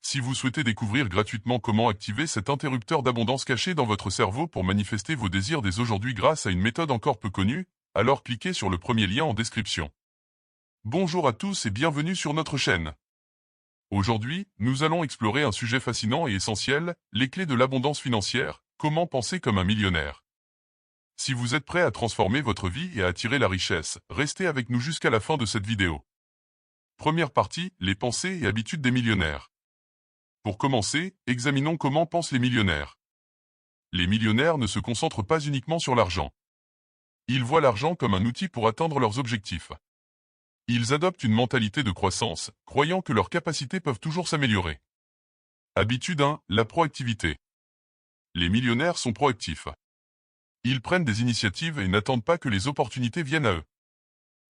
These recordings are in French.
Si vous souhaitez découvrir gratuitement comment activer cet interrupteur d'abondance caché dans votre cerveau pour manifester vos désirs dès aujourd'hui grâce à une méthode encore peu connue, alors cliquez sur le premier lien en description. Bonjour à tous et bienvenue sur notre chaîne. Aujourd'hui, nous allons explorer un sujet fascinant et essentiel, les clés de l'abondance financière, comment penser comme un millionnaire. Si vous êtes prêt à transformer votre vie et à attirer la richesse, restez avec nous jusqu'à la fin de cette vidéo. Première partie, les pensées et habitudes des millionnaires. Pour commencer, examinons comment pensent les millionnaires. Les millionnaires ne se concentrent pas uniquement sur l'argent. Ils voient l'argent comme un outil pour atteindre leurs objectifs. Ils adoptent une mentalité de croissance, croyant que leurs capacités peuvent toujours s'améliorer. Habitude 1, la proactivité. Les millionnaires sont proactifs. Ils prennent des initiatives et n'attendent pas que les opportunités viennent à eux.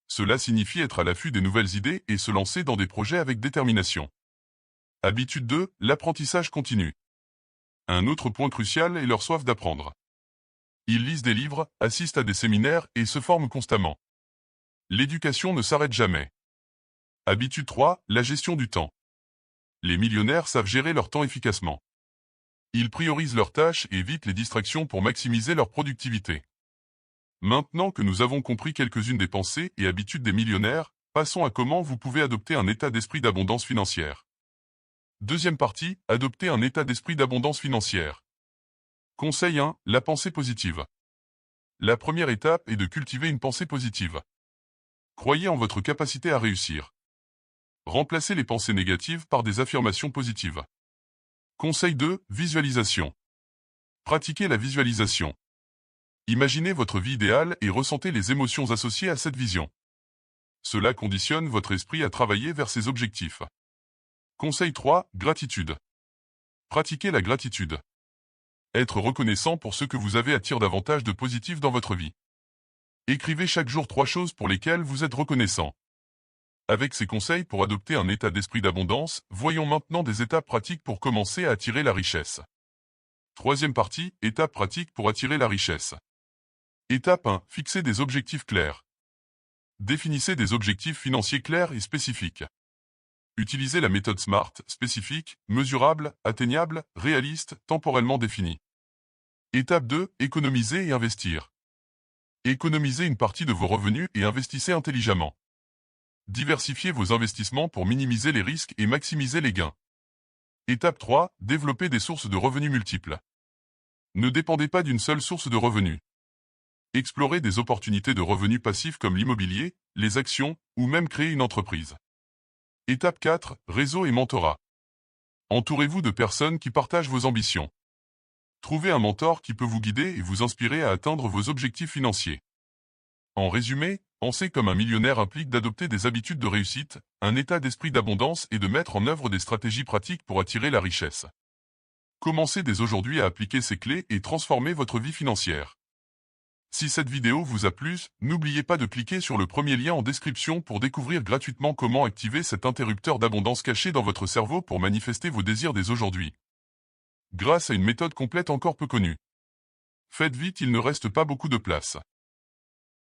Cela signifie être à l'affût des nouvelles idées et se lancer dans des projets avec détermination. Habitude 2, l'apprentissage continu. Un autre point crucial est leur soif d'apprendre. Ils lisent des livres, assistent à des séminaires et se forment constamment. L'éducation ne s'arrête jamais. Habitude 3, la gestion du temps. Les millionnaires savent gérer leur temps efficacement. Ils priorisent leurs tâches et évitent les distractions pour maximiser leur productivité. Maintenant que nous avons compris quelques-unes des pensées et habitudes des millionnaires, passons à comment vous pouvez adopter un état d'esprit d'abondance financière. Deuxième partie, adopter un état d'esprit d'abondance financière. Conseil 1, la pensée positive. La première étape est de cultiver une pensée positive. Croyez en votre capacité à réussir. Remplacez les pensées négatives par des affirmations positives. Conseil 2, visualisation. Pratiquez la visualisation. Imaginez votre vie idéale et ressentez les émotions associées à cette vision. Cela conditionne votre esprit à travailler vers ses objectifs. Conseil 3, gratitude. Pratiquez la gratitude. Être reconnaissant pour ce que vous avez attire davantage de positif dans votre vie. Écrivez chaque jour 3 choses pour lesquelles vous êtes reconnaissant. Avec ces conseils pour adopter un état d'esprit d'abondance, voyons maintenant des étapes pratiques pour commencer à attirer la richesse. Troisième partie, étapes pratiques pour attirer la richesse. Étape 1, fixez des objectifs clairs. Définissez des objectifs financiers clairs et spécifiques. Utilisez la méthode SMART, spécifique, mesurable, atteignable, réaliste, temporellement défini. Étape 2, économiser et investir. Économisez une partie de vos revenus et investissez intelligemment. Diversifiez vos investissements pour minimiser les risques et maximiser les gains. Étape 3, développer des sources de revenus multiples. Ne dépendez pas d'une seule source de revenus. Explorez des opportunités de revenus passifs comme l'immobilier, les actions, ou même créer une entreprise. Étape 4, réseau et mentorat. Entourez-vous de personnes qui partagent vos ambitions. Trouvez un mentor qui peut vous guider et vous inspirer à atteindre vos objectifs financiers. En résumé, penser comme un millionnaire implique d'adopter des habitudes de réussite, un état d'esprit d'abondance et de mettre en œuvre des stratégies pratiques pour attirer la richesse. Commencez dès aujourd'hui à appliquer ces clés et transformer votre vie financière. Si cette vidéo vous a plu, n'oubliez pas de cliquer sur le premier lien en description pour découvrir gratuitement comment activer cet interrupteur d'abondance caché dans votre cerveau pour manifester vos désirs dès aujourd'hui. Grâce à une méthode complète encore peu connue. Faites vite, il ne reste pas beaucoup de place.